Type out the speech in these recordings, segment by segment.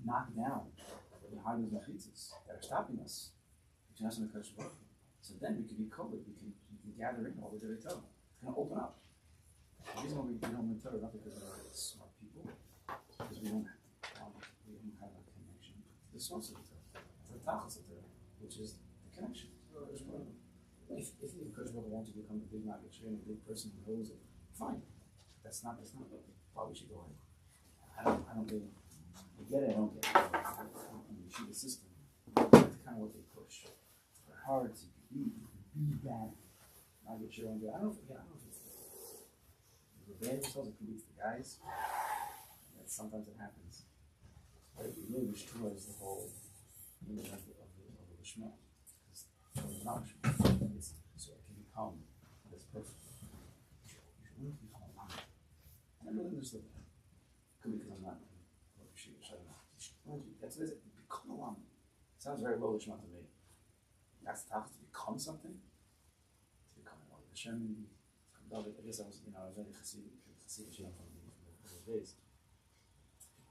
knock down behind those machitzas that are stopping us between us and the Kodesh. So then we can be covered, we can gather in all the Torah. It's going to open up. The reason why we don't learn Torah, not because we're smart people, because we don't have a connection to the source of the Torah, the tachlis of the Torah, which is the connection. If the Kodesh wants to become a big Maggid, a big person who knows it, fine. That's not why we should go ahead. I don't really. I get it, I don't get it. When you see the system, that's kind of what they push. They're hard to be that. I don't know if it's the band themselves, it can be the guys. And sometimes it happens. But it really destroys the whole meaning of the Shema. Because it's not Shema. So it can become this person. You should learn to become a lamb. I never learned this. Could be because I'm not. That's what it is. Become a lamb. It sounds very low Shema to me. That's the topic, to become something. To become one of the Shem. I guess I was very Chassidic from those days.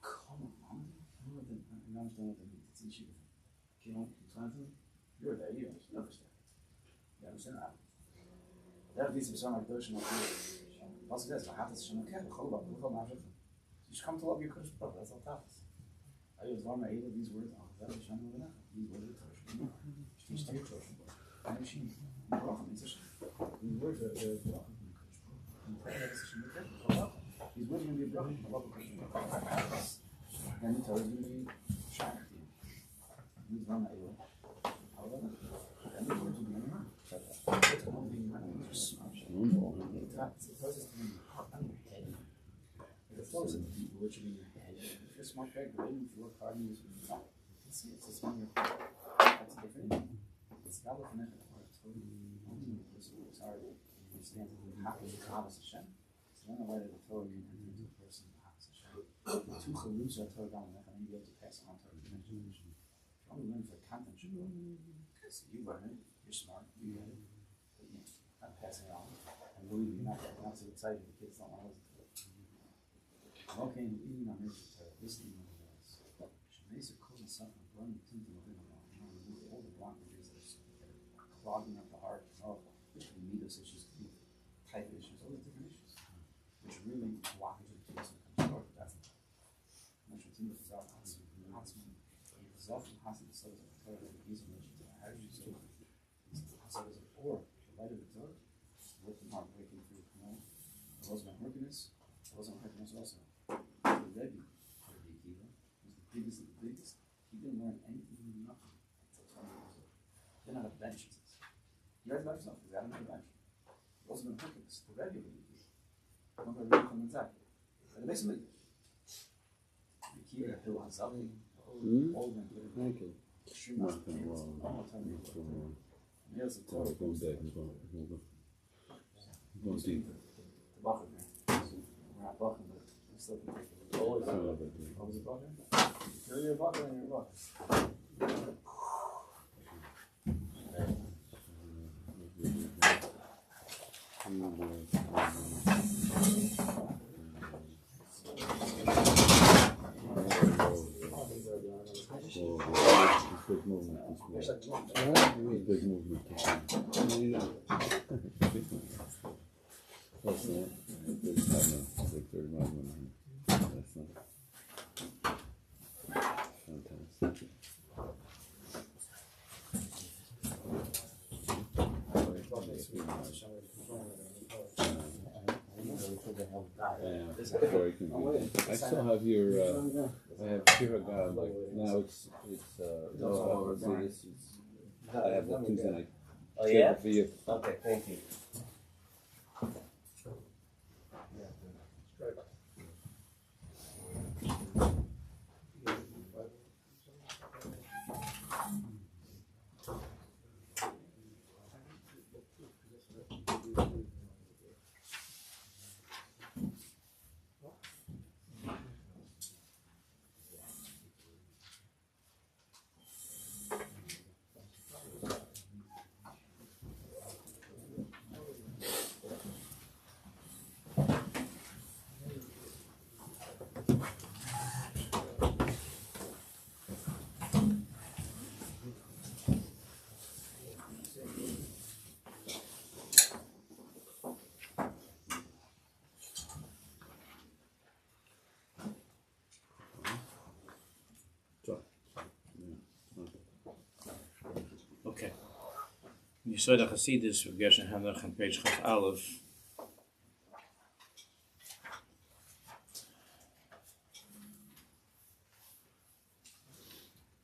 Become a lamb? I don't understand what that means. It's in Shiur. You explain to me? You're there, you understand. You understand that? That leads to sound like Gershon. Also says, I have to Shem. Okay, you should come to love your Kodesh. That's all tough. I was learning these words. These words are Torah. These words are These words are going to be a broken. And the Torah is going to be Sha'ar. These are not able. And the words will be in your mouth. It's one thing you have to smart. It's process in your head. The flow is literally in your head. If you're a smart guy, great. If you work hard, you can see it's just when you're. That's a different thing. It's not looking at it. Only the person who is hard understands that you have to be Havas Hashem. So then the way that the Torah you enter into a person Havas Hashem. Two chalus are Torah down and you be able to pass on Torah. If you only learn for content, okay, so you learn it, you're smart, you get it. But you not passing it on. And believe me, you're not so excited the kids don't want to listen to it. Okay, eating on this, listening on this. Shemesa calls us up and running to the all the blockages that are clogging up the heart, which can lead us issues, can be type issues, all these different issues, which really blockages to us when it comes to that's the how did you say or the light of the Torah, working hard, breaking through. It wasn't about workiness, it wasn't about workiness also. The Rabbi, was the biggest of the biggest. He didn't learn anything, he knew nothing. He didn't have a bench, he says. He read about himself, because he hadn't had a bench. It wasn't about workiness. The Rabbi would be. I'm going to read from inside. But it makes me the key to Hill Hazavi, all the Thank you. Yes, it's all going deep. We're not bucking, but we're still always a bucker. You're a bucker and you're a bucker. Big movement. Big movement. That's it. Big time. Big 30 miles an hour. That's not fantastic. Very convenient. I still have your I have Shiur like now it's I have the Tuesday night. Oh yeah? Okay, thank you. ViYesod HaChassidus of Gershon Henoch on page Chaf Aleph.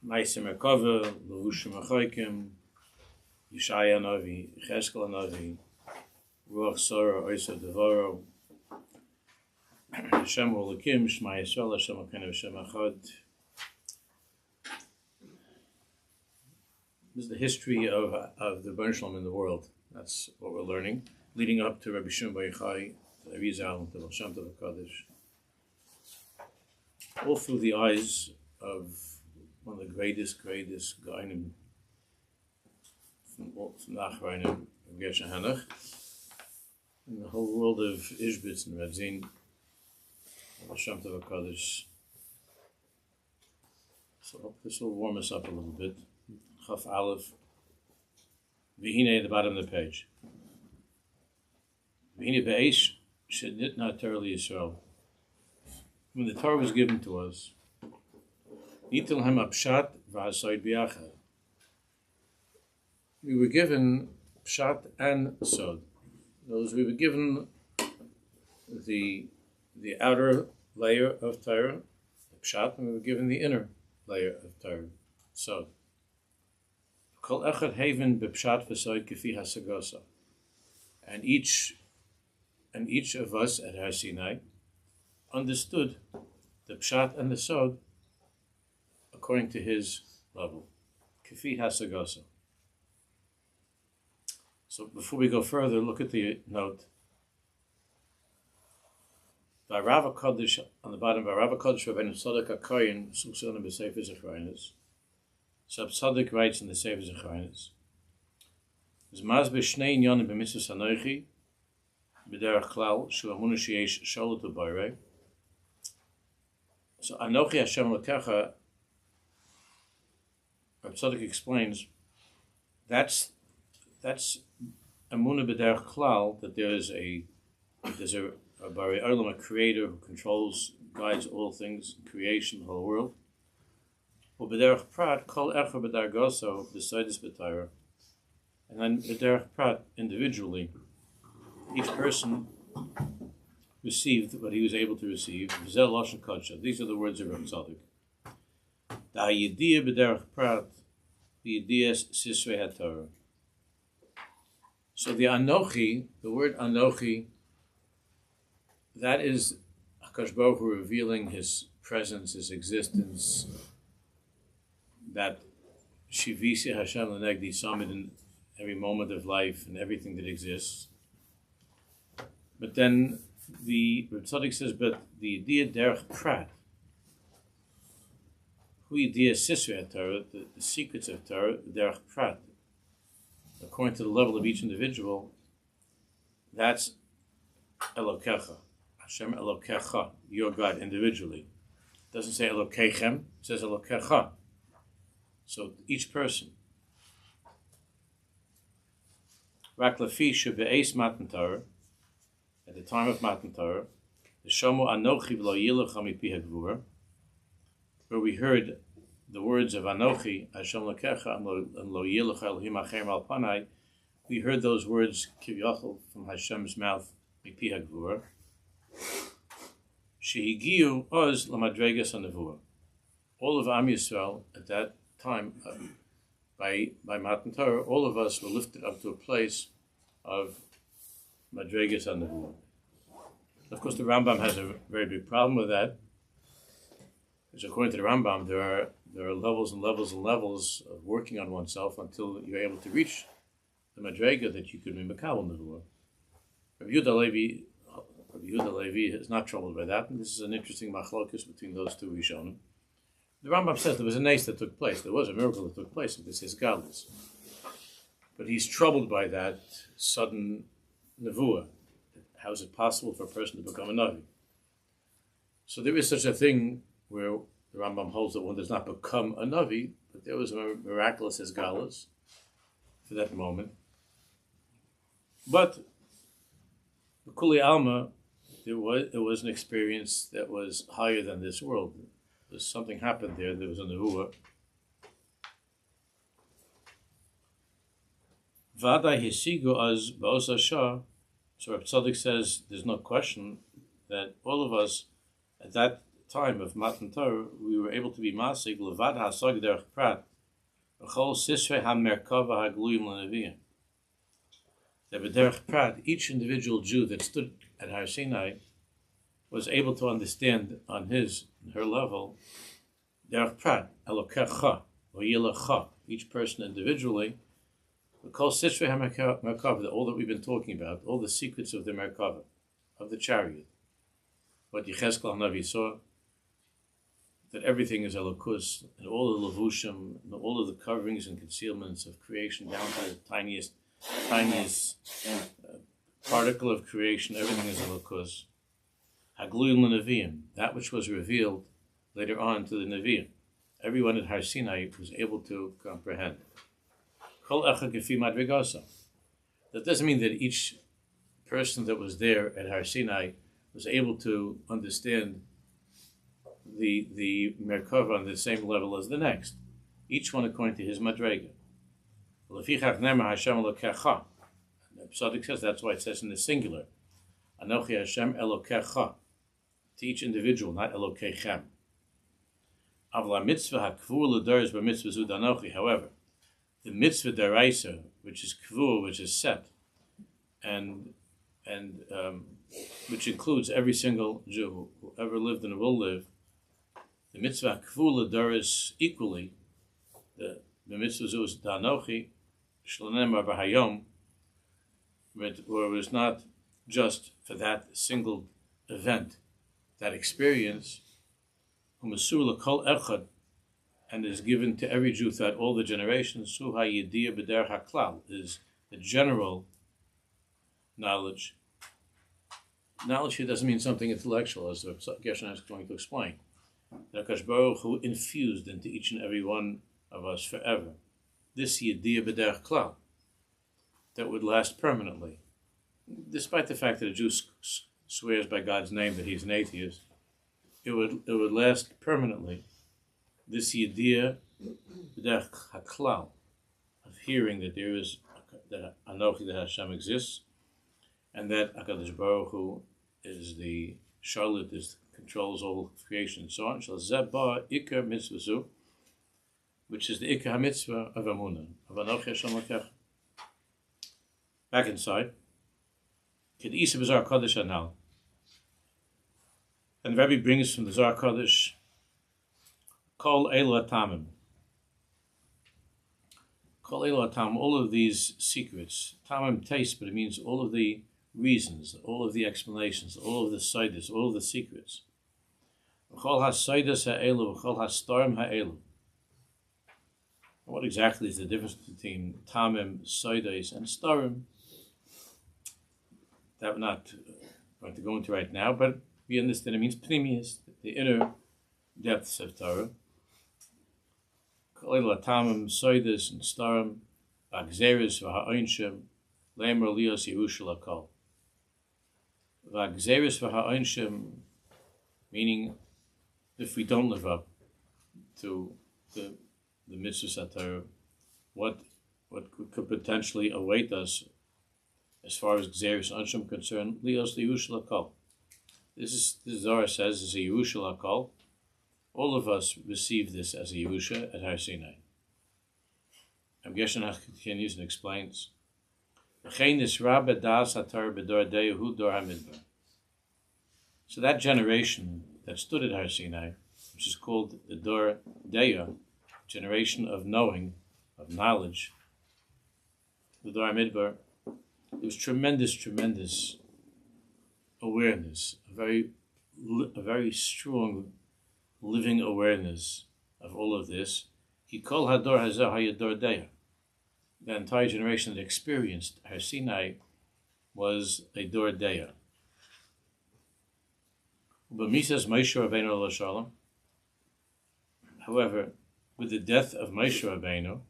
Ma'aseh Merkava, Levushim Achoikim, Yeshaya Navi, Cheskel Navi, Ruach Sora, Oisa Devoro, Hashem Ulakim, Shema Yisrael, Hashem Akenu, Hashem Echad. This is the history of the Rebbeinu Shalom in the world. That's what we're learning, leading up to Rabbi Shimon Bar Yochai, to Arizal, to Baal Shem Tov Kodesh. All through the eyes of one of the greatest Gainim from the Achreinim of Gershon Henoch, in the whole world of Izhbitz-Radzin, Baal Shem Tov Kodesh. So this will warm us up a little bit. Chaf Aleph, V'hine at the bottom of the page. V'hine be'Aish shenitna Torah Yisrael. When the Torah was given to us, Nitel hem apshat v'asoid biachad. We were given pshat and sod. Those we were given the outer layer of Torah, pshat, and we were given the inner layer of Torah, sod. Kol echad haven b'pshat v'sod kefi hasagasa. And each of us at Har Sinai understood the pshat and the sod according to his level. Kefi hasagasa. So before we go further, look at the note. V'arav HaKodesh, on the bottom, V'arav HaKodesh Rabbeinu Tzadok HaKoyin, Suksona b'Sefer Zechraynis. So Tzadok writes in the Sefer Zechraynis, Zmaz b'shnei inyanim b'mitzvos hanochi, b'derech klal, shu HaEmuna sheyesh sholat u'bayrei. So Anochi Hashem Elokecha, Rabbi Tzadok explains, that's Emuna b'derech klal, that there's a Bari Olam, a creator who controls, guides all things, creation, the whole world. Or b'derech prat, kol echer b'dargoso, b'soidis b'Torah. And then b'derech prat, individually, each person received what he was able to receive. V'zel lashon kodsha. These are the words of Rabbi Tzadok. Da'ayidiyah b'derech prat, v'yidiyas sisvei haTorah. So the Anochi, the word Anochi, that is HaKadosh Baruch Hu revealing his presence, his existence, that Shivisi Hashem L'negdi summit in every moment of life and everything that exists. But then the Rabbi Tzadok says, but the idea derech prat, hu idea sisvei Torah, the secrets of Torah, derech prat, according to the level of each individual, that's Elokecha. Hashem Elokecha, your God individually. It doesn't say Elokechem, it says Elokecha. So each person. Rak lefi shebe'eis matan Torah, at the time of matan Torah, the Shomu Anochi v'lo yilecha mipi hagvura, where we heard the words of Anochi, Hashem Elokecha, and lo yilecha Elohim achem al panai, we heard those words kivyachol from Hashem's mouth mipi hagvura. Shehigiu oz lamadregas hanevua. All of Am Yisrael at that time, by Matan Torah, all of us were lifted up to a place of madregas hanevua. Of course, the Rambam has a very big problem with that, because according to the Rambam, there are levels and levels and levels of working on oneself until you're able to reach the madrega that you could be makabel nevua. Rabbi Yehuda Levi is not troubled by that, and this is an interesting machlokus between those two Rishonim. The Rambam says there was a nace that took place. There was a miracle that took place, and this is godless. But he's troubled by that sudden nevuah. How is it possible for a person to become a navi? So there is such a thing where the Rambam holds that one does not become a navi, but there was a miraculous esgalas for that moment. But Kuli Alma, it was an experience that was higher than this world. There's something happened there. There was a nevuah. Vada hisigu az ba'osa shah. So Rabbi Tzaddik says there's no question that all of us at that time of Matan Torah, we were able to be masig levad hasag derech prat v'chol sisrei hamerkava hagluyim l'neviim. That b'derech prat, each individual Jew that stood at Har Sinai was able to understand on her level derech prat elokecha or yilecha, each person individually. V'chol sisrei hamerkava, all that we've been talking about, all the secrets of the merkava, of the chariot. What Yechezkel Hanavi saw, that everything is elokus, and all the levushim, and all of the coverings and concealments of creation, down to the tiniest particle of creation, everything is elokus. Hagluyim l'neviim, that which was revealed later on to the Nevi'im. Everyone at Har Sinai was able to comprehend. Kol echad gefi madrigasa. That doesn't mean that each person that was there at Har Sinai was able to understand the Merkava on the same level as the next. Each one according to his madrega. Lefichach nemer Hashem elokecha. Psadik says that's why it says in the singular. Anochi Hashem elokecha. To each individual, not elokechem. Avla mitzvah hakvur l'dor is b'mitzvah zu danochi. However, the mitzvah deraisa, which is kvur, which is set, and which includes every single Jew who ever lived and will live, the mitzvah kvula doris equally, the mitzvah is danochi, shlonemar b'hayom, where it was not just for that single event, that experience, u'masur l'kol echad, and is given to every Jew throughout all the generations, su ha'yediyah b'der ha'klal, is the general knowledge. Knowledge here doesn't mean something intellectual, as Gershon is going to explain. That HaKadosh Baruch Hu infused into each and every one of us forever this yediyah b'derech klal that would last permanently. Despite the fact that a Jew swears by God's name that he's an atheist, it would last permanently. This yediyah b'derech haklal, of hearing that there is, that Anochi, that Hashem exists, and that HaKadosh Baruch Hu is the Charlotte, controls all creation and so on. Shal zeba ikar mitzvah, which is the ikar mitzvah of HaEmuna, of Anochi Hashem Elokecha. Back inside, Kedisa b'Zohar Kodesh anal, and Rabbi brings from the Zohar Kodesh, Kol Elu Atamim. Kol Elu Atamim, all of these secrets. Tamim taste, but it means all of the reasons, all of the explanations, all of the sidus, all of the secrets. V'chol ha-sidus ha'elu, v'chol ha-starim ha'elu. What exactly is the difference between tamim, sidus, and starim? That we're not going to go into right now, but we understand it means pnimius, the inner depths of Torah. Kol elu tamim, sidus, and starim, v'agzeris v'ha'oinshim, Leiner lios Yerusha lakol. V'agzeris v'ha'onshim, meaning if we don't live up to the mitzvahs HaTorah, what could potentially await us as far as gzeris and onshim concerned? Lios Yerusha lakol. This Zohar says is a Yerusha lakol. All of us receive this as a Yerusha at Har Sinai. And Gershon continues and explains. So that generation that stood at Har Sinai, which is called the Dor Deya, generation of knowing, of knowledge, the Dor Midbar, there was tremendous awareness, a very strong living awareness of all of this. He called Hador Hazar Hayador Deya. The entire generation that experienced Har Sinai was a Dor Deya. However, with the death of Moshe Rabbeinu,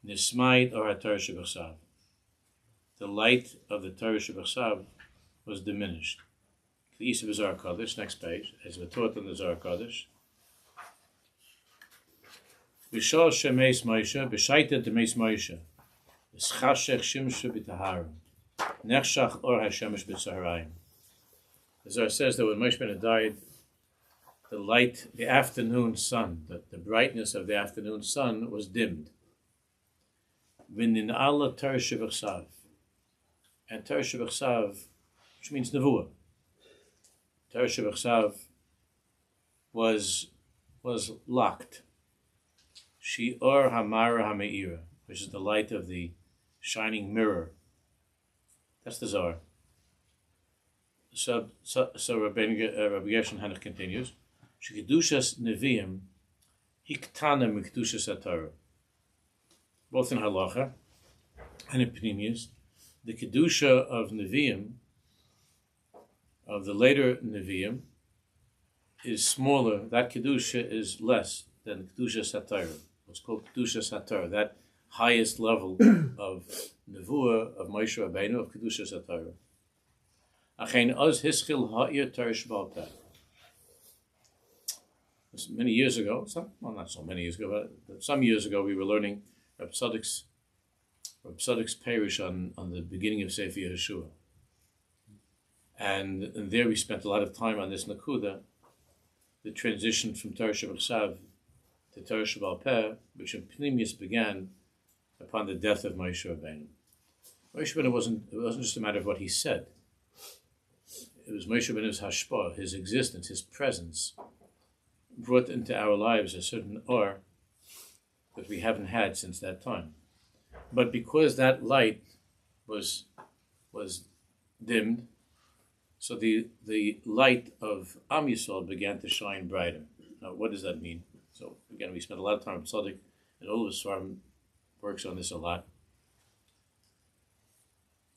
Nismaid or HaTorah Shebechsav, the light of the Torah Shebechsav was diminished. The East of the Zohar Kodesh, next page, as we're taught in the Zohar Kodesh. B'shal shemeis Moshe, b'shaitet demeis Moshe. Schashech shimshu b'taharim. Nechshach or hashemesh b'tzaharayim. The Zohar says that when Moshe Rabbeinu died, the light, the afternoon sun, the brightness of the afternoon sun was dimmed. V'nin ala Torah shebechsav. And Torah shebechsav, which means nevuah. Torah shebechsav was locked. Shiur hamara hameira, which is the light of the shining mirror. That's the Zohar. So Rabbi Gershon Henoch continues. Shekedushas neviim hiktana mikedushas haTorah. Both in halacha and in pnimius, the kedusha of neviim, of the later neviim, is smaller. That kedusha is less than kedushas haTorah. What's called kedushas haTorah. That highest level of nevuah of Moshe Rabbeinu, of kedushas haTorah. Achein oz hischil ha'ir Torah sheba'al peh. Many years ago, not so many years ago, but some years ago, we were learning Rabbi Tzadik's Perush on the beginning of Sefer Yeshua. And there we spent a lot of time on this Nakuda, the transition from Torah Shebechsav to Torah Sheba'al Peh, which in Pnimius began upon the death of Moshe Rabbeinu. Moshe Rabbeinu it wasn't just a matter of what he said. It was Moshe Rabbeinu's hashpah, his existence, his presence, brought into our lives a certain or that we haven't had since that time. But because that light was dimmed, so the light of Am Yisrael began to shine brighter. Now, what does that mean? So again, we spent a lot of time on Tzaddik, and all of us works on this a lot.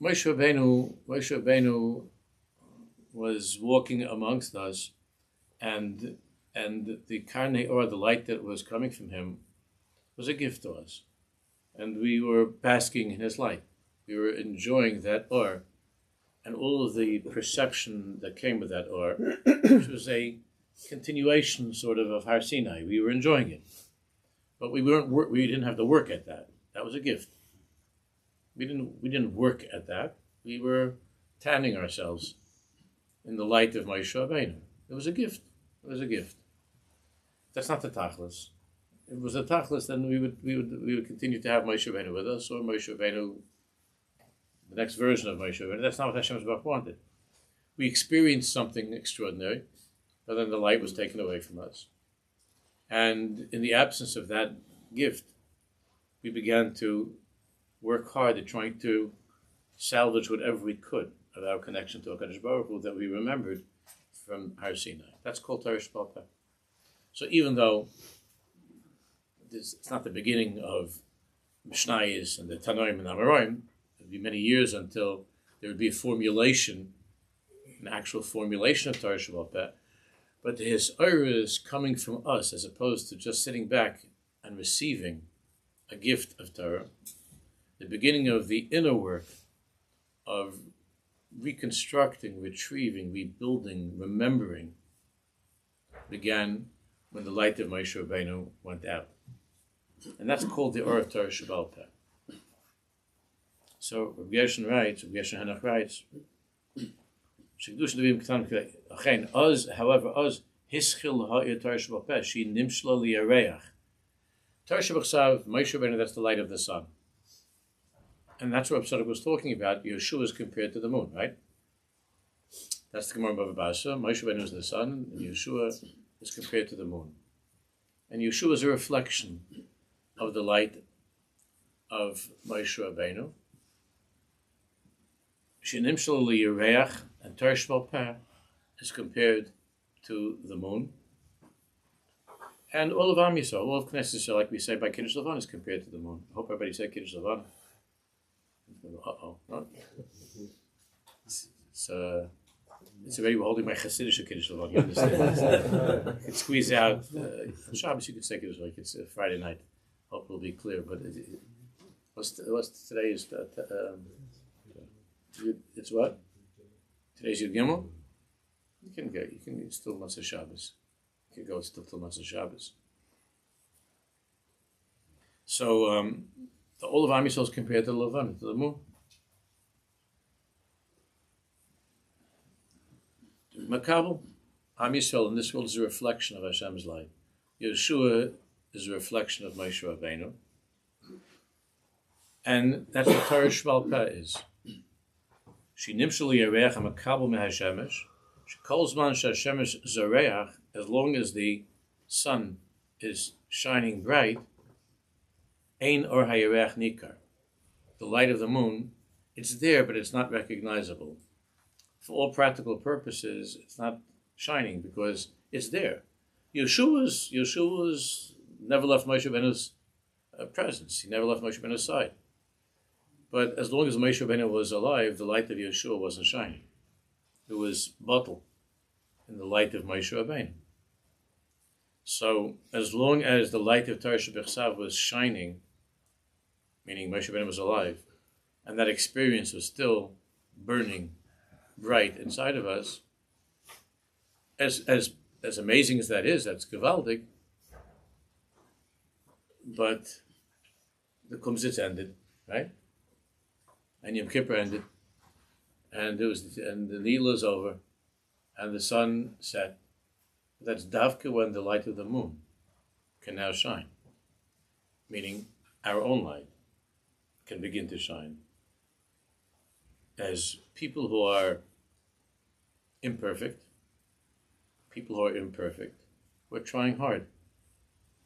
Moshe Rabbeinu was walking amongst us, and the karnei or the light that was coming from him was a gift to us. And we were basking in his light. We were enjoying that or, and all of the perception that came with that or, which was a continuation sort of Har Sinai. We were enjoying it. But we didn't have to work at that. That was a gift. We didn't work at that. We were tanning ourselves in the light of Moshe Rabbeinu. It was a gift. It was a gift. That's not the tachlis. If it was the tachlis, then we would continue to have Moshe Rabbeinu with us, or Moshe Rabbeinu, the next version of Moshe Rabbeinu. That's not what Hashem wanted. We experienced something extraordinary, but then the light was taken away from us. And in the absence of that gift, we began to work hard at trying to salvage whatever we could of our connection to HaKadosh Baruch Hu that we remembered from Har Sinai. That's called Torah Sheba'al Peh. So even though it's not the beginning of Mishnayos and the Tanoim and Amoraim, it would be many years until there would be an actual formulation of Torah Sheba'al Peh, but the Sha'ar is coming from us as opposed to just sitting back and receiving a gift of Torah. The beginning of the inner work of reconstructing, retrieving, rebuilding, remembering began when the light of Moshe Rabbeinu went out. And that's called the Or of Torah Sheba'al Peh. So Rabbi Gershon Henoch writes, however, hischil ha'ir Torah Sheba'al Peh, she nimshla li'areach. Torah Shebechsav, Moshe Rabbeinu, that's the light of the sun. And that's what Tzaddik was talking about. Yeshua is compared to the moon, right? That's the Gemara Bava Basra. Moshe Rabbeinu is the sun, and Yeshua is compared to the moon. And Yeshua is a reflection of the light of Moshe Rabbeinu. Shenim Shelo Yereach, and Torah Sheba'al Peh is compared to the moon. And all of Am Yisrael, all of Knesset Yisrael, like we say by Kiddush Levan, is compared to the moon. I hope everybody said Kiddush Levan. No? It's already holding my Chassidish Kiddush Levan. You understand? You can squeeze out. On Shabbos, you could say Kiddush Levan. It's a Friday night. Hope it'll be clear. But what's today is it's what? Today's Yud Gimel. You can go. You can still Matzah Shabbos. You can go still till Matzah Shabbos. So all of Am Yisrael is compared to the Levana, to the moon. Makabel, Am Yisrael in this world is a reflection of Hashem's light. Yeshua is a reflection of Moshe Rabbeinu. And that's what Torah Sheba'al Peh is. She nimshal yareach hamakabel mehashemesh. She calls man shashemesh zareach, as long as the sun is shining bright. Ein or hayareach nikar. The light of the moon, it's there, but it's not recognizable. For all practical purposes, it's not shining because it's there. Yeshua's never left Moshe Rabbeinu's presence. He never left Moshe Rabbeinu's side. But as long as Moshe Rabbeinu was alive, the light of Yeshua wasn't shining. It was bottled in the light of Moshe Rabbeinu. So as long as the light of Torah Shebechsav was shining, meaning Moshe Rabbeinu was alive, and that experience was still burning bright inside of us, as amazing as that is, that's gewaldig, but the Kumsitz ended, right? And Yom Kippur ended, and the Nila is over, and the sun set. That's Davka when the light of the moon can now shine, meaning our own light can begin to shine. As people who are imperfect, we're trying hard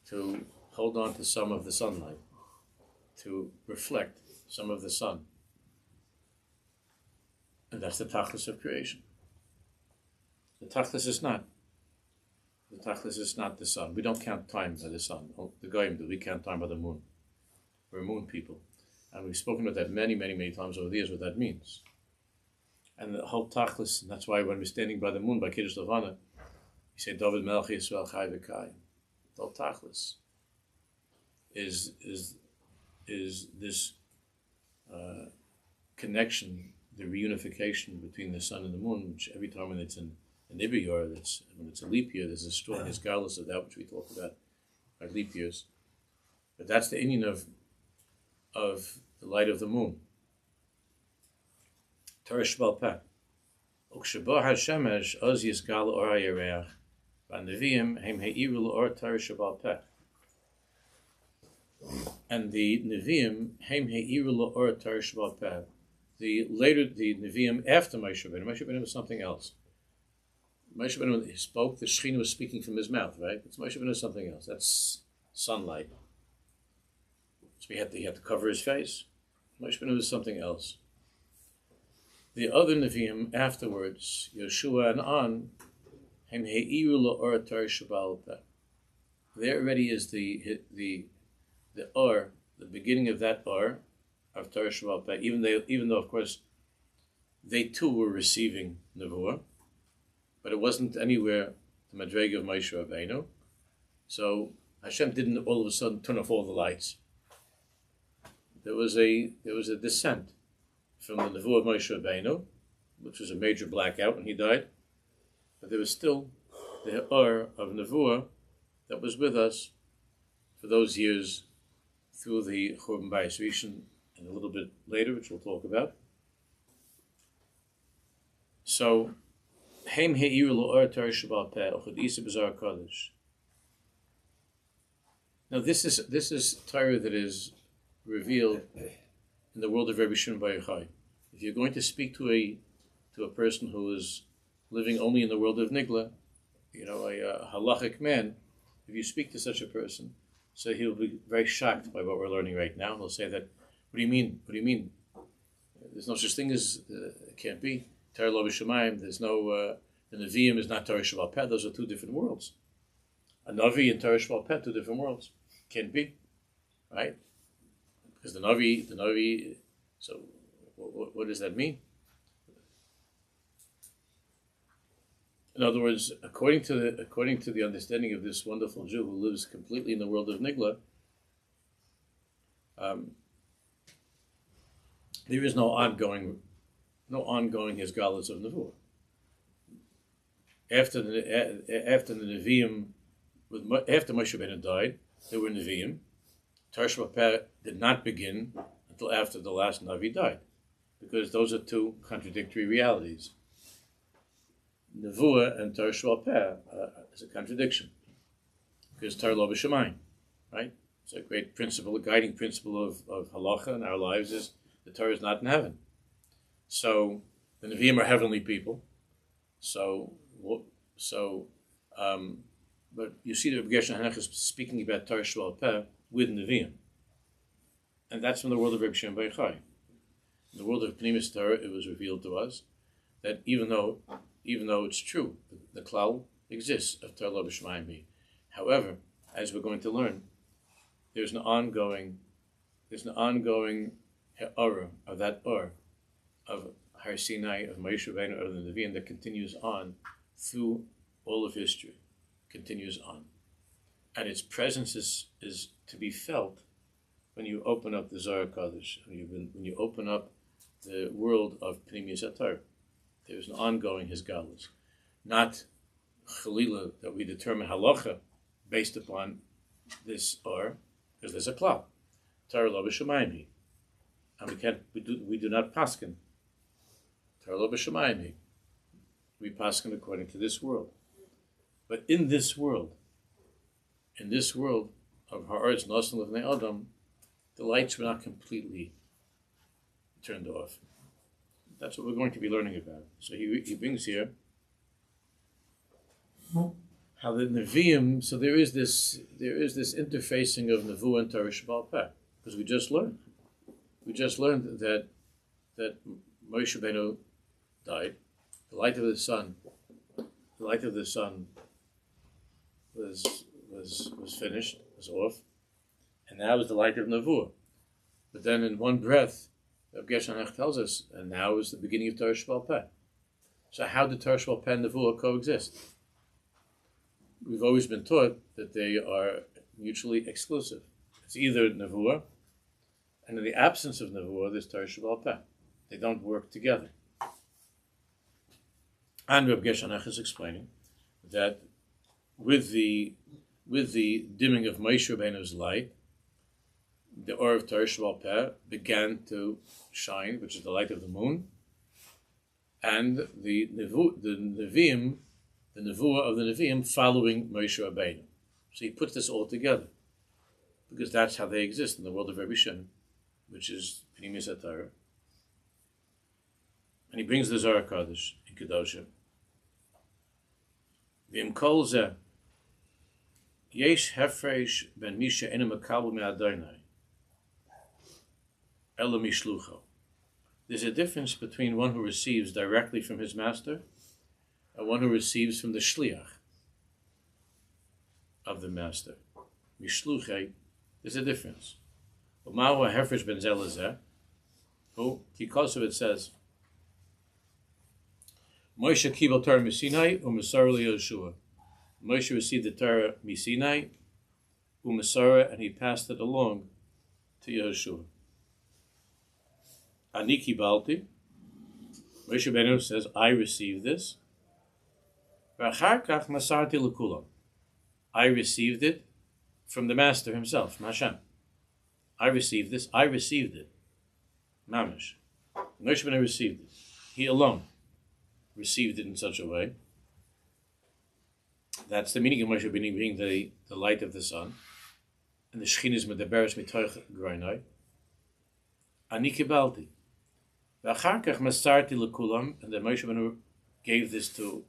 to hold on to some of the sunlight, to reflect some of the sun. And that's the tachlis of creation. The tachlis is not the sun. We don't count time by the sun. The Goyim do. We count time by the moon. We're moon people. And we've spoken about that many, many, many times over the years, what that means. And the whole tachlis, and that's why when we're standing by the moon, by Kiddush Levana, you say, David Melech Yisrael Chai V'Kai. The whole tachlis is this connection, the reunification between the sun and the moon, which every time when it's in an Ibiyar, when it's a leap year, there's a strong regardless of that which we talk about, like leap years. But that's the Indian of the light of the moon. Torah Sheba'al Peh. Uksheba HaShemesh oz yisgal or hayereach, v'neviim heim heiru l'or Torah Sheba'al Peh. And the Nevi'im heim heiru l'or Torah Sheba'al Peh. The Nevi'im after Moshe Rabbeinu was something else. Moshe Rabbeinu spoke, the Shekhinah was speaking from his mouth, right? It's Moshe Rabbeinu was something else. That's sunlight. So he had to cover his face. Moshe Rabbeinu was something else. The other Nevi'im afterwards, Yeshua and on, hem heiru l'or Torah Sheba'al Peh. There already is the or, the beginning of that or of Torah Sheba'al Peh. Even though of course they too were receiving nevuah, but it wasn't anywhere the madrega of Moshe Rabbeinu. So Hashem didn't all of a sudden turn off all the lights. There was a descent from the nevuah of Moshe Rabbeinu, which was a major blackout when he died, but there was still the or of nevuah that was with us for those years through the Churban Bayis Rishon and a little bit later, which we'll talk about. So, Heim heiru l'or Torah Sheba'al Peh uchad isa b'zar Kodesh. Now this is Torah that is revealed in the world of Rabbi Shimon Bar Yochai. If you're going to speak to a person who is living only in the world of Nigla, a halachic man, if you speak to such a person, so he'll be very shocked by what we're learning right now. He'll say that, what do you mean? What do you mean? There's no such thing as, it can't be. Torah lo b'shamayim, there's no, the Nevi'im is not Torah Sheba'al Peh, those are two different worlds. A Navi and Torah Sheba'al Peh, two different worlds. Can't be, right? Because the Navi, so what does that mean? In other words, according to the understanding of this wonderful Jew who lives completely in the world of Nigla, there is no ongoing Hisgalus of Nevuah. After the Nevi'im, after Moshe Rabbeinu died, there were Nevi'im, Torah Sheba'al Peh did not begin until after the last Navi died, because those are two contradictory realities. Nevuah and Torah Sheba'al Peh is a contradiction, because Torah lo b'shamayim, right? It's a great principle, a guiding principle of halacha in our lives is the Torah is not in heaven. So the Nevi'im are heavenly people. But you see that Gershon Henoch is speaking about Torah Sheba'al Peh with Nevi'im, and that's from the world of Reb Shimon Bar Yochai. In the world of Pnimis Torah, it was revealed to us that even though it's true, the klal exists of Torah lo b'shamayim. However, as we're going to learn, there's an ongoing ha'ara of that of Har Sinai, of Moshe Rabbeinu, of the Nevi'im that continues on through all of history, continues on, and its presence is to be felt when you open up the Zohar Kodesh, when you open up the world of Pnimius HaTorah. There's an ongoing hisgalus, not chalila that we determine halacha based upon this because there's a klal, Torah lo b'shamayim, and we do not paskin Torah lo b'shamayim. We paskin according to this world, but in this world of ha'aretz nosan l'vnei adam, the lights were not completely turned off. That's what we're going to be learning about. So he brings here how the Nevi'im. So there is this interfacing of Nevuah and Torah Sheba'al Peh, because we just learned that Moshe Rabbeinu died. The light of the sun was finished, was off, and now is the light of Nevuah. But then in one breath, Gershon Henoch tells us, and now is the beginning of Torah Sheba'al Peh. So how did Torah Sheba'al Peh and Nevuah coexist? We've always been taught that they are mutually exclusive. It's either Nevuah, and in the absence of Nevuah, there's Torah Sheba'al Peh. They don't work together. And Rabbi Gershon Henoch is explaining that with the dimming of Moshe Rabbeinu's light, the or of Torah Sheba'al Peh began to shine, which is the light of the moon, and the Nevuah of the Nevi'im following Moshe Rabbeinu. So he puts this all together, because that's how they exist in the world of Rabbi Shimon, which is Pnimius HaTorah. And he brings the Zohar Kodesh in Kedoshim. V'im kol zeh, yesh hefresh ben misha enu makabel me'adonai, ela mishlucho. There's a difference between one who receives directly from his master and one who receives from the shliach of the master. Mishluchei, there's a difference. U'mahu hefresh ben zelazeh, who, because of it says, Moshe kibel Torah misinai u'masar liYehoshua. Moshe received the Torah misinai u'masara, and he passed it along to Yehoshua. Ani kibalti. Moshe Rabbeinu says, I received this. V'achar kach masarti l'kulam. I received it from the Master himself, Hashem. I received this. I received it. Mamish. Moshe Rabbeinu received it. He alone received it in such a way. That's the meaning of Moshe Rabbeinu being the light of the sun, and the Shechinah is medaberes mitoch groinai. Ani kibalti. V'achar kach masarti l'kulam, and then Moshe Rabbeinu gave this through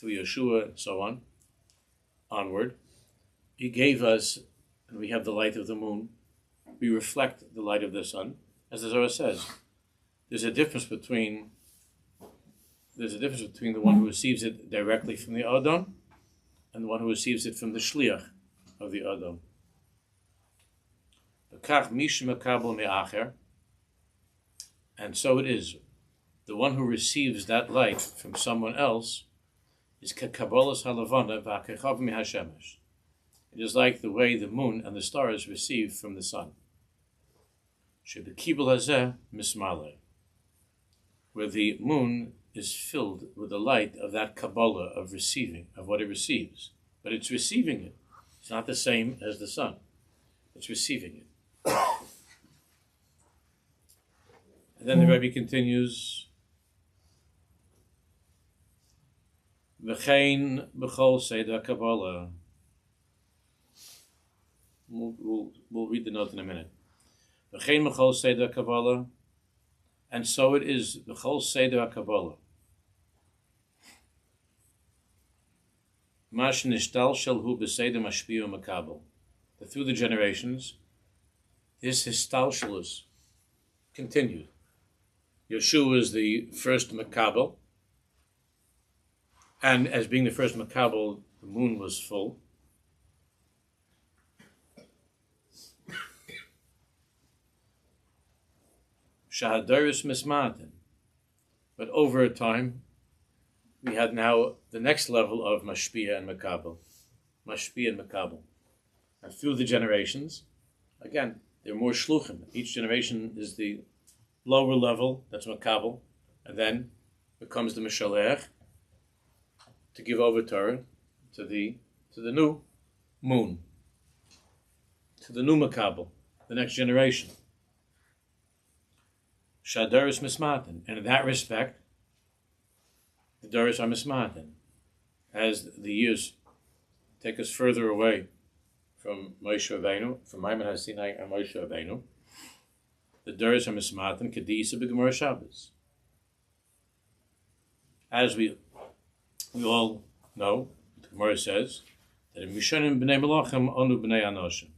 Yeshua and so on, onward. He gave us, and we have the light of the moon. We reflect the light of the sun, as the Zohar says. There's a difference between the one who receives it directly from the Adon and the one who receives it from the Shliach of the Adon. And so it is. The one who receives that light from someone else is kekabolas halavana v'akechav mihashemesh. It is like the way the moon and the stars receive from the sun. Shebekibul hazeh mismale, where the moon is filled with the light of that Kabbalah of receiving, of what it receives. But it's receiving it. It's not the same as the sun. It's receiving it. And then the Rabbi continues, V'chein b'chol seder Kabbalah. We'll read the note in a minute. V'chein b'chol seder Kabbalah, and so it is b'chol seder Kabbalah. Mash nishtal shalhu b'seder mashpiu makabel. That through the generations, this histalshalus continued. Yeshua is the first makabel, and as being the first makabel, the moon was full. Shahadaris mismatin. But over a time, we had now the next level of mashpia and makabel. Mashpia and makabel. And through the generations, again, there are more shluchim. Each generation is the lower level, that's makabel, and then becomes the mishalech to give over Torah to the new moon, to the new makabel, the next generation. Shadaris mismatin, and in that respect, the Doris are mismatin. As the years take us further away from Moshe Rabbeinu, from Maimon HaSinai and Moshe Rabbeinu, the Doris are mismatin kedisa b'gemara Shabbos. As we all know, the Gemara says that in Rishonim b'nei Melachim anu b'nei Anoshim.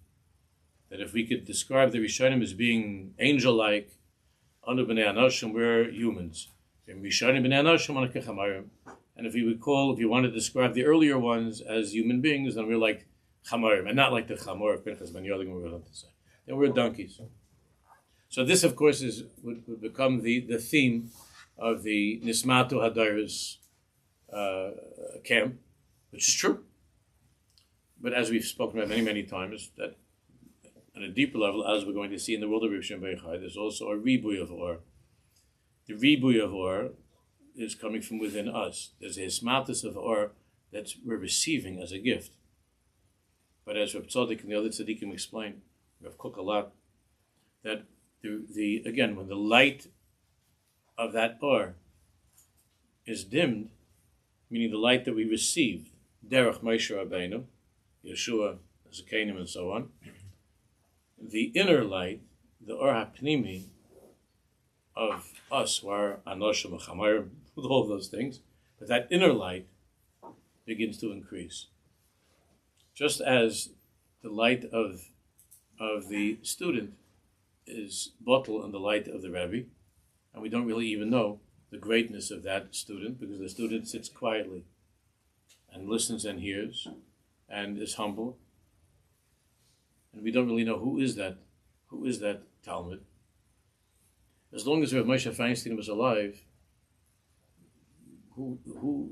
That if we could describe the Rishonim as being angel-like, anu b'nei Anoshim, we're humans. In Rishonim b'nei Anoshim anu kechamarim. And if you want to describe the earlier ones as human beings, then we're like chamarim, and not like the chamor of Pinchas ben Yodig, we're going to say. Then we're donkeys. So this, of course, would become the theme of the Nismatu Hadaris camp, which is true. But as we've spoken about many, many times, that on a deeper level, as we're going to see in the world of Reb Shem Beichai, there's also a ribuy of or. The ribuy of or is coming from within us. There's a hismatus of or that we're receiving as a gift. But as Reb Tzaddik and the other tzaddikim explain, Reb Kook a lot, that again, when the light of that or is dimmed, meaning the light that we received, derech Moshe Rabbeinu, Yeshua, Zakanim, and so on, the inner light, the or hapnimi of us, who are anoshim and with all of those things, but that inner light begins to increase. Just as the light of the student is bottle in the light of the Rabbi, and we don't really even know the greatness of that student, because the student sits quietly and listens and hears and is humble, and we don't really know who is that Talmud. As long as Rav Moshe Feinstein was alive,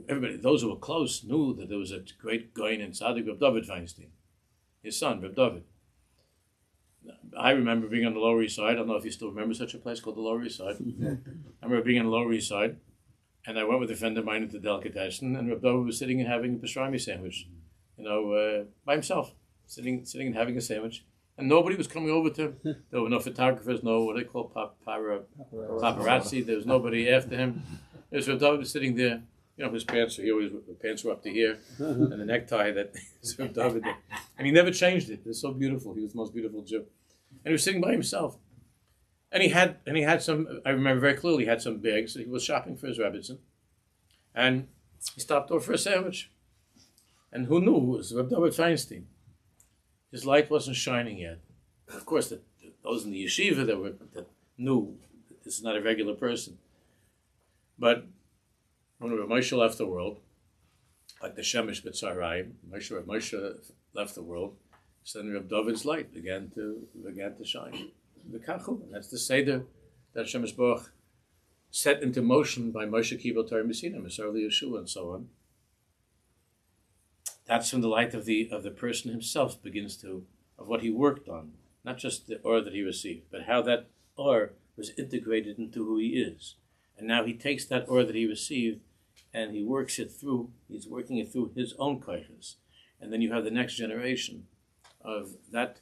everybody, those who were close, knew that there was a great Goyin and Tzaddik, Reb David Feinstein, his son, Reb David. I remember being on the Lower East Side. I don't know if you still remember such a place called the Lower East Side. I remember being on the Lower East Side, and I went with a friend of mine into Delicatessen, and Reb David was sitting and having a pastrami sandwich, by himself, sitting and having a sandwich. And nobody was coming over to him. There were no photographers, no what they call paparazzi. There was nobody after him. There's Reb David sitting there. His pants were up to here, and the necktie that Reb David did. And he never changed it. It was so beautiful. He was the most beautiful Jew. And he was sitting by himself. And he had some, I remember very clearly, he had some bags. He was shopping for his Rebbitzin. And he stopped over for a sandwich. And who knew? It was Reb David Feinstein. His light wasn't shining yet. Of course, those in the yeshiva that knew that this is not a regular person. But when Moshe left the world, like the Shemesh B'Tzarayim, Moshe left the world, so then Reb David's light began to shine. The Kachel, and that's the Seder that Shemesh Baruch set into motion by Moshe Kibbutz Torah Messina, Masar Yeshua, and so on. That's when the light of the person himself begins of what he worked on, not just the or that he received, but how that or was integrated into who he is. And now he takes that or that he received and he works it through, he's working it through his own kodesh. And then you have the next generation of that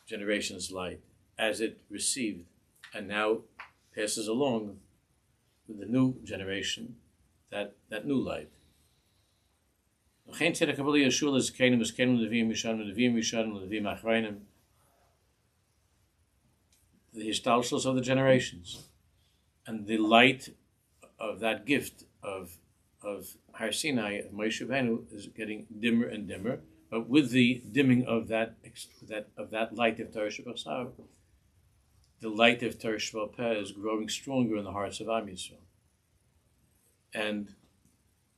generation's light. as it received, and now passes along with the new generation, that new light. The histalshus of the generations, and the light of that gift of Har Sinai, of Moshe Rabbeinu, is getting dimmer and dimmer. But with the dimming of that light of Torah Shabbat, the light of Torah Shabbat Peh is growing stronger in the hearts of Am Yisrael. And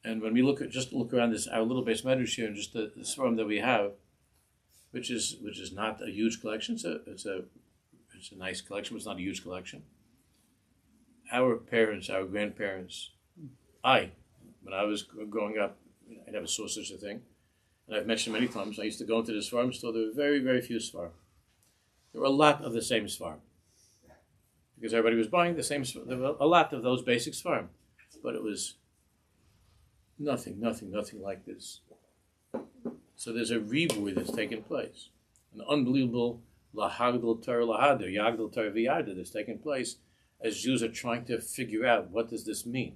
when we look around this, our little base medrash here, and just the Sfarim that we have, which is not a huge collection. It's a nice collection, but it's not a huge collection. Our parents, our grandparents, when I was growing up, I never saw such a thing. And I've mentioned many times, I used to go into the Sfarim store. There were very, very few Sfarim. There were a lot of the same Sfarim, because everybody was buying the same Sfarim. There were a lot of those basic Sfarim, but it was nothing like this. So there's a rebuy that's taken place, an unbelievable lahagdil Torah lahadir, yagdil Torah v'yada that's taken place as Jews are trying to figure out, what does this mean?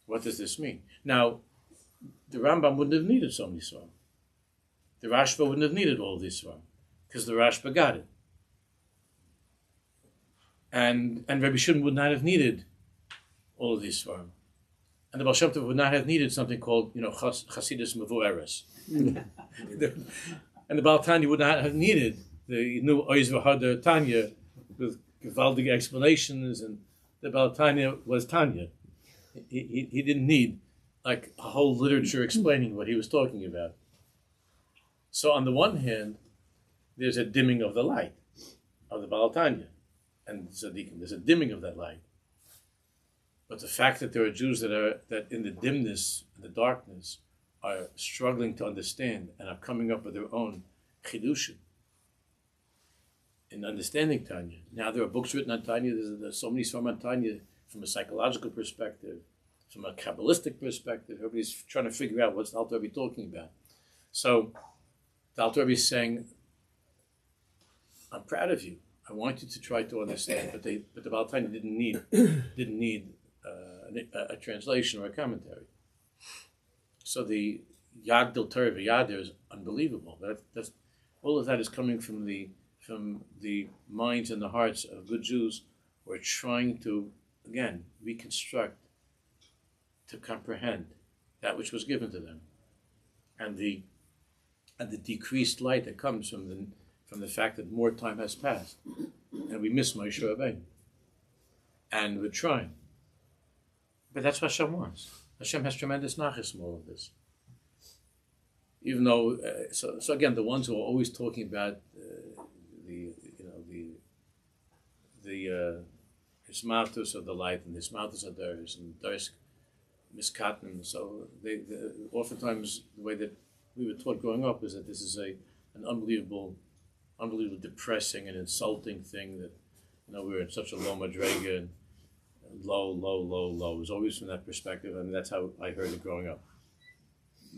What does this mean? Now, the Rambam wouldn't have needed so many Sfarim. The Rashba wouldn't have needed all of these Sfarim, because the Rashba got it. And Rabbi Shimon would not have needed all of these Sfarim. And the Baal Shem Tov would not have needed something called, Chassidus Mevu'eres. And the Baal Tanya would not have needed the new Izhbitz-Radzin Tanya with gewaldige explanations, and the Baal Tanya was Tanya. He didn't need like a whole literature explaining what he was talking about. So on the one hand, there's a dimming of the light of the Baal Tanya and Tzaddikim. There's a dimming of that light. But the fact that there are Jews that in the dimness, in the darkness, are struggling to understand and are coming up with their own chidushim in understanding Tanya. Now there are books written on Tanya. There's so many Sfarim on Tanya from a psychological perspective, from a Kabbalistic perspective. Everybody's trying to figure out what's the Alter Rebbe talking about. So the Alter Rebbe is saying, I'm proud of you. I want you to try to understand. But the Baal Tanya didn't need a translation or a commentary. So the Yagdil Torah v'Yadir is unbelievable. That's all of that is coming from the minds and the hearts of good Jews who are trying to, again, reconstruct, to comprehend that which was given to them, and the decreased light that comes from the fact that more time has passed, and we miss Moshe Rabbeinu, and we're trying. But that's what Hashem wants. Hashem has tremendous nachas from all of this. Even though, so again, the ones who are always talking about the hismatus of the light and the hismatus of theirs and theirs miskatan. So they oftentimes the way that we were taught growing up is that this is an unbelievable, depressing and insulting thing that we're in such a low madrega and low. It was always from that perspective, and that's how I heard it growing up.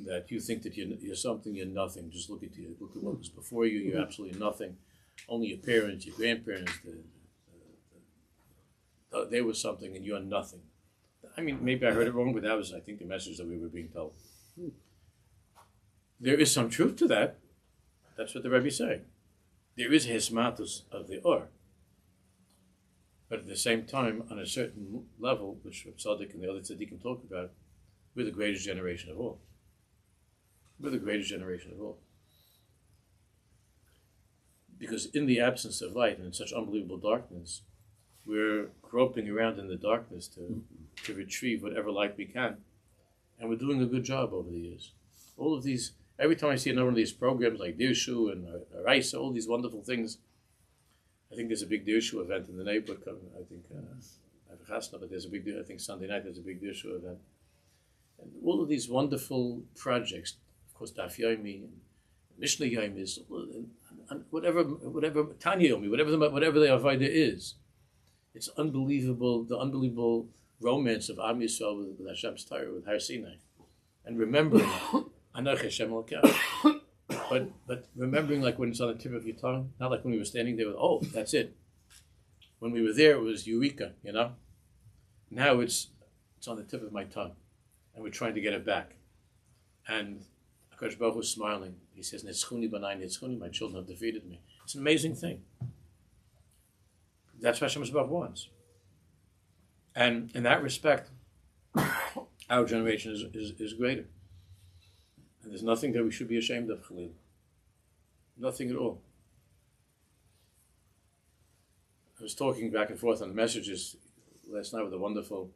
That you think that you're something, you're nothing. Just look at you. Look at what was before you. You're absolutely nothing. Only your parents, your grandparents, they were something, and you're nothing. I mean, maybe I heard it wrong, but that was, I think, the message that we were being told. There is some truth to that. That's what the Rebbe is saying. There is hismatus of the or. But at the same time, on a certain level, which Tzaddik and the other Tzaddikim talk about, we're the greatest generation of all. We're the greatest generation of all. Because in the absence of light and in such unbelievable darkness, we're groping around in the darkness to retrieve whatever light we can. And we're doing a good job over the years. All of these, every time I see another one of these programs like Dirshu and Aish, all these wonderful things, I think there's a big Dirshu event in the neighborhood coming. I think, I have a chasna, but there's a big, I think Sunday night there's a big Dirshu event. And all of these wonderful projects, of course, Daf Yomi and Mishnah Yomi is, and whatever Tanya Yomi, whatever the Avodah is, it's unbelievable, the unbelievable romance of Am Yisrael with Hashem's Torah, with Har Sinai. And remembering, Anoch Hashem Elokeh. but remembering like when it's on the tip of your tongue, not like when we were standing there with, oh, that's it. When we were there, it was eureka, Now it's on the tip of my tongue, and we're trying to get it back. And HaKadosh Baruch Hu was smiling. He says, Nitzchuni b'nai nitzchuni, my children have defeated me. It's an amazing thing. That's what Hashem wants. And in that respect, our generation is greater. And there's nothing that we should be ashamed of, Khalil. Nothing at all. I was talking back and forth on the messages last night with a wonderful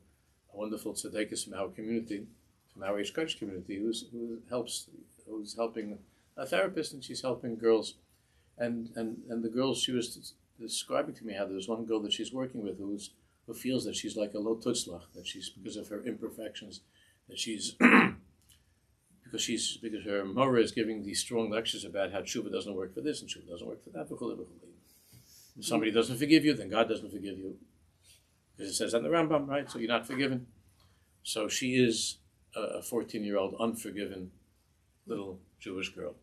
tzaddikus from our community, from our Aish community, who's helping a therapist, and she's helping girls. And the girls, she was describing to me how there's one girl that she's working with who feels that she's like a lo tutzlach, that she's, because of her imperfections, that she's because her mother is giving these strong lectures about how tshuva doesn't work for this and tshuva doesn't work for that. If somebody doesn't forgive you, then God doesn't forgive you. Because it says that in the Rambam, right? So you're not forgiven. So she is a 14-year-old unforgiven little Jewish girl.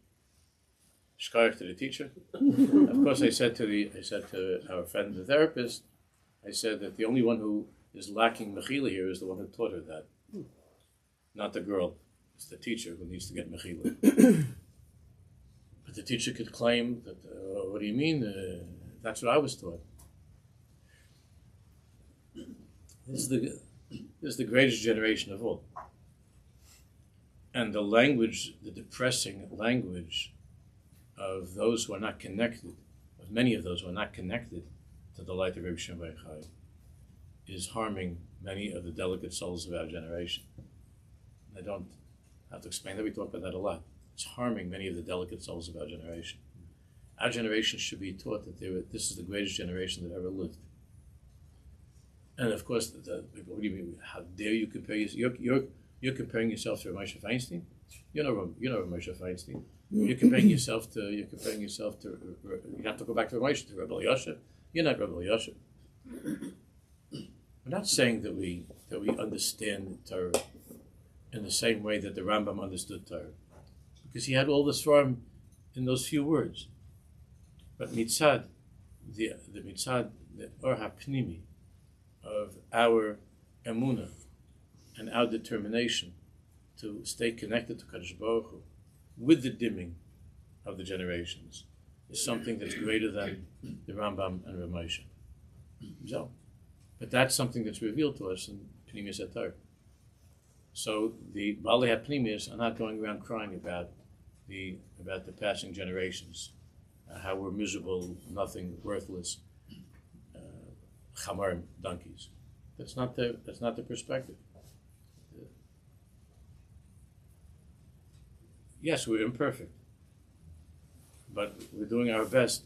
Shkayach to the teacher. Of course, I said to our friend, the therapist, I said that the only one who is lacking mechila here is the one who taught her that. Not the girl. It's the teacher who needs to get mechila. But the teacher could claim that, what do you mean? That's what I was taught. This is the greatest generation of all. And the language, the depressing language of those who are not connected, of many of those who are not connected to the light of Rabbi Shimon Bar Yochai, is harming many of the delicate souls of our generation. I don't have to explain that, we talk about that a lot. It's harming many of the delicate souls of our generation. Our generation should be taught that this is the greatest generation that ever lived. And of course, what do you mean? How dare you compare yourself? You're comparing yourself to Moshe Feinstein. You're not Moshe Feinstein. You're comparing yourself to. You have to go back to Moshe, to Rabbi Yosef. You're not Rabbi Yosef. We're not saying that we understand Torah in the same way that the Rambam understood Torah, because he had all this form in those few words. But mitzad, the or hapnimi of our emuna and our determination to stay connected to Kodesh Baruch Hu with the dimming of the generations is something that's greater than the Rambam and Rav Moshe. So, but that's something that's revealed to us in Pnimius HaTorah. So the Baalei HaPnimius are not going around crying about the passing generations, how we're miserable, nothing, worthless, chamarim, donkeys. That's not the perspective. Yes, we're imperfect, but we're doing our best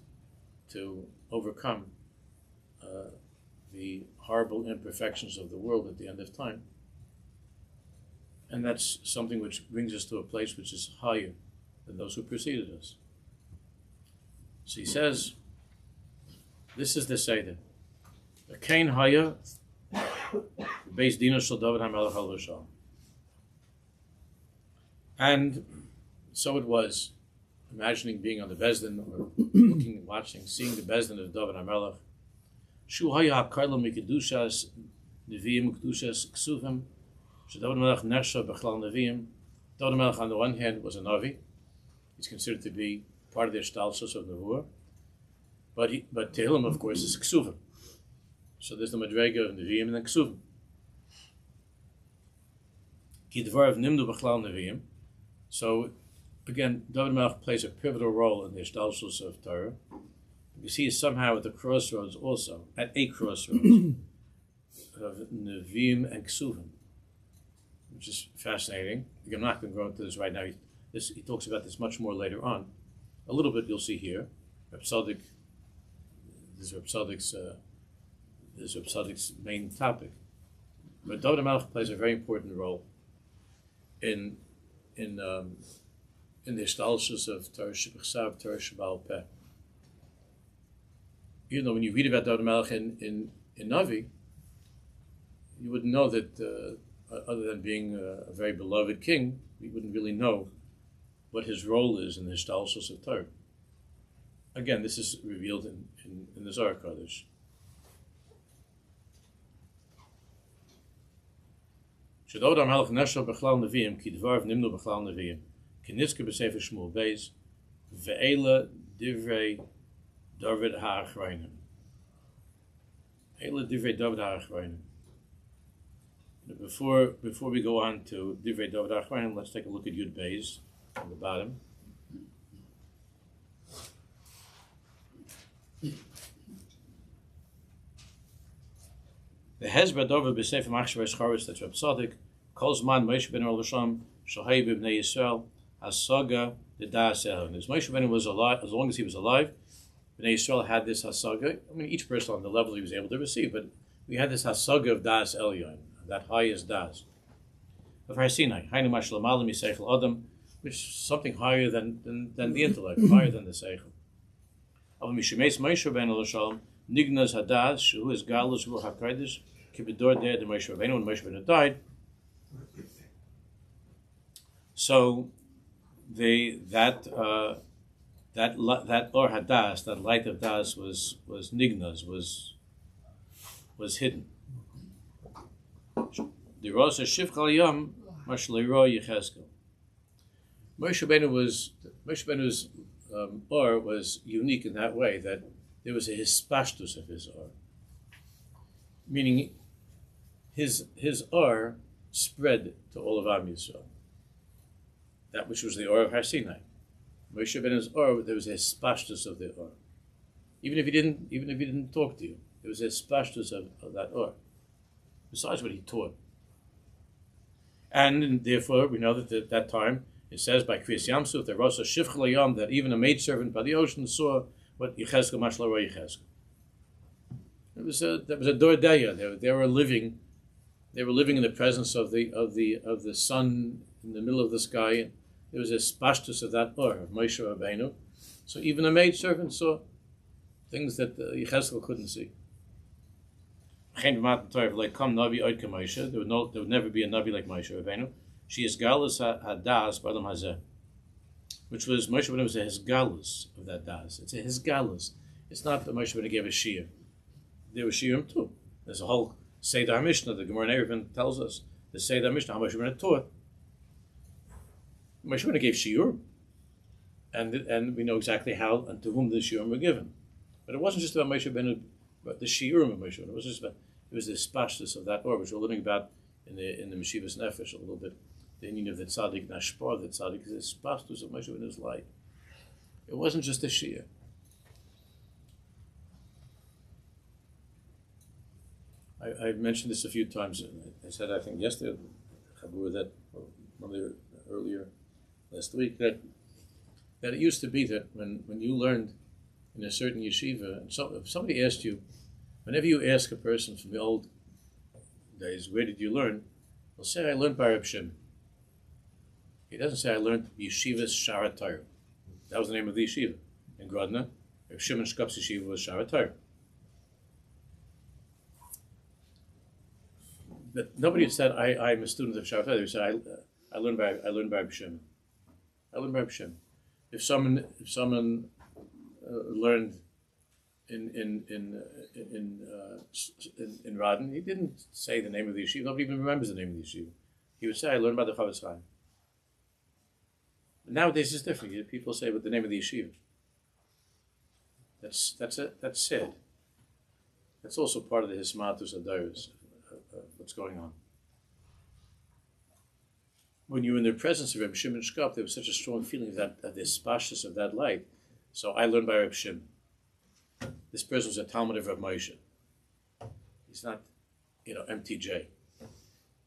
to overcome the horrible imperfections of the world at the end of time. And that's something which brings us to a place which is higher than those who preceded us. So he says, this is the Seder. Kain haya, Beis Dino shel David HaMelech al Rishon. And so it was, imagining being on the Bezdin, or looking, watching, seeing the Bezdin of David HaMelech. Shu haya ha'karla mikedushas, neviim kedushas ksuvim, David HaMelech nersha b'chlal neviim. David HaMelech on the one hand was a Navi. He's considered to be part of the Ishtalshus of Nevuah. But Tehillim, of course, is ksuvim. So there's the Madrega of Nevi'im and then Ksuvim. Ki dvar of Nimdu b'chlal Nevi'im. So, again, David Melech plays a pivotal role in the Ishtalshus of Torah, because he is somehow at the crossroads also, at a crossroads of Nevi'im and Ksuvim, which is fascinating. I'm not going to go into this right now. He talks about this much more later on. A little bit you'll see here. This is Reb Tzadik's main topic. But David HaMelech plays a very important role in the Ishtalshus of Torah Shebechsav, Torah Sheba'al Peh. Even though when you read about David HaMelech in Navi, you wouldn't know that, other than being a very beloved king, you wouldn't really know what his role is in the Hishtalshus of Torah. Again, this is revealed in the Zohar Kodesh. Shadod HaMelech Nesho B'chlal Neviim Ki Dvarv Nimnu B'chlal Neviim Ki Nitzke B'Sefer Shmuel Beis Ve'ela Divrei David HaAchreinim. Ve'ela Divrei David HaAchreinim. Before we go on to Divrei David HaAchreinim, let's take a look at Yud Beis on the bottom. The Hezbollah Dover b'Sefer Machshavei Chavis that's Reb Tzaddik calls man Moshe ben Elisham Shahei b'Bnei Yisrael Hasaga the Das Elon. As Moshe ben was alive, as long as he was alive, Bnei Yisrael had this Hasaga. I mean, each person on the level he was able to receive, but we had this Hasaga of Das Elyon, that highest Das of Har Sinai, Hainu Mashlamala Miseichel Adam, which is something higher than the intellect, higher than the Seichel. Of Mishemes Moshe ben Elisham Nignas Hadas, who is Galus Ruach HaKodesh, Kibidor there, the Moshe Rabbeinu, when Moshe Rabbeinu died. So that Or Hadas, that light of Das was Nignas, was hidden. The Rosa Shivchal Yam Mashleiro Yecheskel. Moshe Rabbeinu's Or was unique in that way that there was a hispashtus of his Or, meaning his Or spread to all of Am Yisrael. That which was the Or of Har Sinai. Moshe Rabbeinu's Or, there was a hispashtus of the Or. Even if he didn't talk to you, there was a hispashtus of that Or. Besides what he taught. And therefore, we know that at that time, it says by Kriyas Yamsuf, the Rosa Shivchel Yam, that even a maidservant by the ocean saw what Yecheskel Mashla Roy Yecheskel. That was a Dordeya. They were living in the presence of the sun in the middle of the sky. And there was a spashtus of that Or of Moshe Rabbeinu. So even a maidservant saw things that Yecheskel couldn't see. There would never be a Navi like Moshe Rabbeinu. She is Galus Hadas B'Adam Hazeh, which was Moshe Rabbeinu was a Hisgalus of that Das. It's a Hisgalus. It's not that Moshe Rabbeinu gave a Shiur. There was Shiurim too. There's a whole Seder Mishnah. The Gemara in Eruvin tells us the Seder Mishnah how Moshe Rabbeinu taught. Moshe Rabbeinu gave Shiur, and we know exactly how and to whom the Shiurim were given. But it wasn't just about Moshe Rabbeinu, but the Shiurim of Moshe Rabbeinu. It was the spashtus of that Or, which we're learning about in the Meshivas Nefesh a little bit. The meaning of the tzaddik nashpar, the tzaddik is the spashtus of Moshe Rabbeinu's light. It wasn't just a Shiur. I've mentioned this a few times. I said, I think yesterday, that earlier last week, that it used to be that when you learned in a certain yeshiva, and if somebody asked you, whenever you ask a person from the old days, where did you learn? They'll say, I learned by Reb Shimon. He doesn't say, I learned Yeshiva's Sha'ar Torah. That was the name of the yeshiva. In Grodno, Reb Shimon Shkop's yeshiva was Sha'ar Torah. But nobody had said, I'm a student of Sha'ar Torah. They said, I learned by Reb Shimon. I learned by Reb Shimon. If someone learned in Radin, he didn't say the name of the yeshiva. Nobody even remembers the name of the yeshiva. He would say, I learned by the Chavetz Chaim. Nowadays it's different. People say, but the name of the yeshiva. That's sad. That's also part of the Hismatus Adaris of what's going on. When you're in the presence of Reb Shimon Shkop, there was such a strong feeling of the spashtus of that light. So I learned by Reb Shimon. This person was a Talmud of Reb Moshe. He's not, MTJ.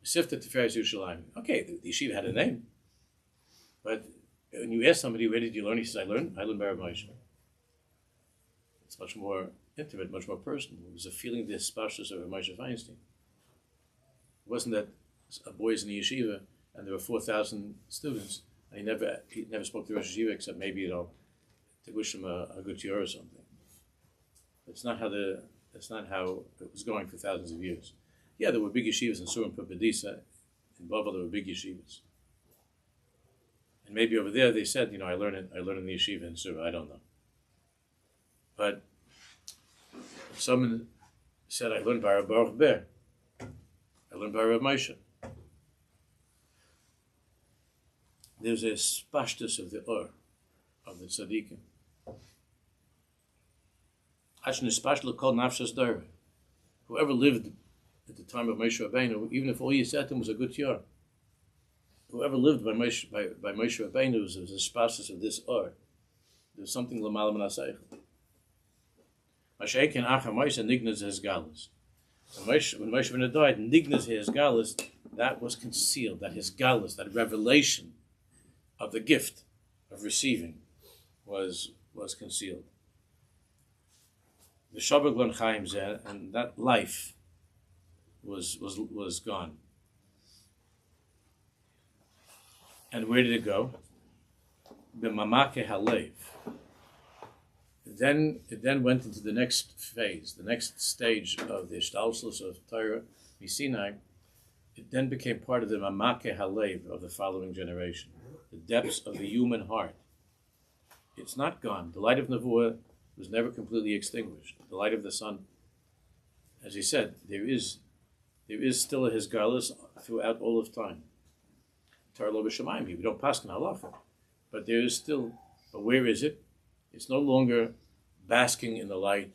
Sifta Tiferes Yerushalayim. Okay, the yeshiva had a name, but when you ask somebody, where did you learn? He says, I learned by Reb Moshe. It's much more intimate, much more personal. It was a feeling of the spashtus of Reb Moshe Feinstein. It wasn't that a boy's in the yeshiva and there were 4,000 students, and he never spoke to Rosh Yeshiva except maybe, to wish him a good year or something. That's not how it was going for thousands of years. Yeah, there were big yeshivas in Surim Pabedisa. In Bavel, there were big yeshivas. And maybe over there they said, I learned in the yeshiva in Surah, I don't know. But someone said, I learned by Rabbi Ber. I learned by Rabbi Moshe. There's a spashtus of the Or, of the tzaddikim. Whoever lived at the time of Moshe Rabbeinu, even if all you said to him was a good year, whoever lived by Moshe Rabbeinu was a spashtus of this Or. There's something l'malam n'aseichel. Masha'ekin achar Moshe nignas his galus. When Moshe Rabbeinu died, nignas his galus, that was concealed. That his galus, that revelation of the gift of receiving, was concealed. The Shabbat Glon Chaim Zeh, and that life was gone. And where did it go? B'mamake halev. It then went into the next phase, the next stage of the Ishtalshlus of Torah Sinai. It then became part of the mamake halev of the following generation, the depths of the human heart. It's not gone. The light of Nevuah was never completely extinguished. The light of the sun, as he said, there is still a hisgalus throughout all of time. Torah lo b'shamayim, we don't pass in halacha, but there is still. But where is it? It's no longer basking in the light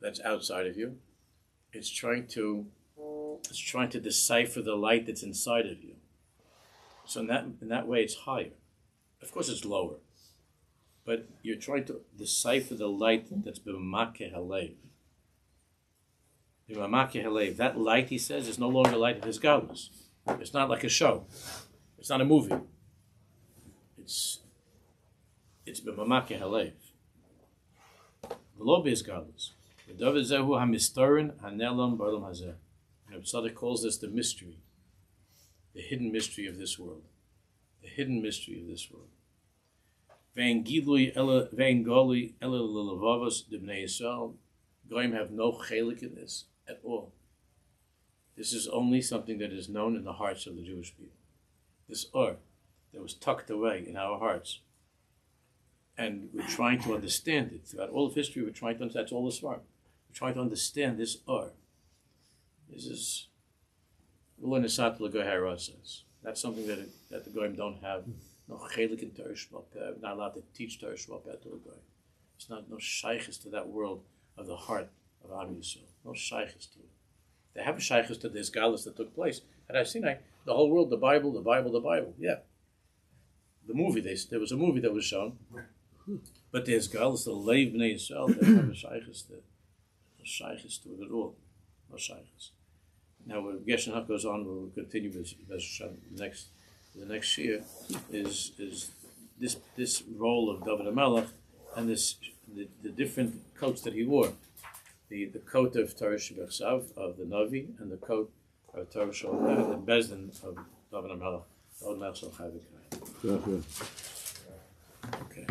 that's outside of you. It's trying to decipher the light that's inside of you. So in that way, it's higher. Of course, it's lower. But you're trying to decipher the light that's b'mamake halev. B'mamake halev. That light, he says, is no longer light of his galus. It's not like a show. It's not a movie. It's b'mamake halev. V'lo b'his galus. V'david zehu hamistorin hanelam b'olam hazeh. And Tzaddik calls this the mystery, the hidden mystery of this world. The hidden mystery of this world. Vein gilui vein goli ela l'levavos d'bnei Yisrael. Goyim have no chelik in this at all. This is only something that is known in the hearts of the Jewish people. This Or that was tucked away in our hearts. And we're trying to understand it. Throughout all of history, we're trying to understand. That's all the Sefer. We're trying to understand this Or. This is L'nesat l'goy says. That's something that the Goyim don't have. No chelik in Torah Sh'malpeh. Not allowed to teach Torah Sh'malpeh to the Goy. It's not no shaykhis to that world of the heart of Am Yisrael. No shaykhis to it. They have a shaykhis to this galus that took place at Sinai. The whole world, the Bible. Yeah. The movie. There was a movie that was shown, but there's galus the leiv bnei Yisrael. They have a shaykhis to it at all. No shaykhis. Now, when Gershon goes on, we'll continue with the next Shiur is this role of David HaMelech and the different coats that he wore, the coat of Torah Shebechsav of the Navi and the coat of Torah Shebechsav and Bezdin of David HaMelech. Okay.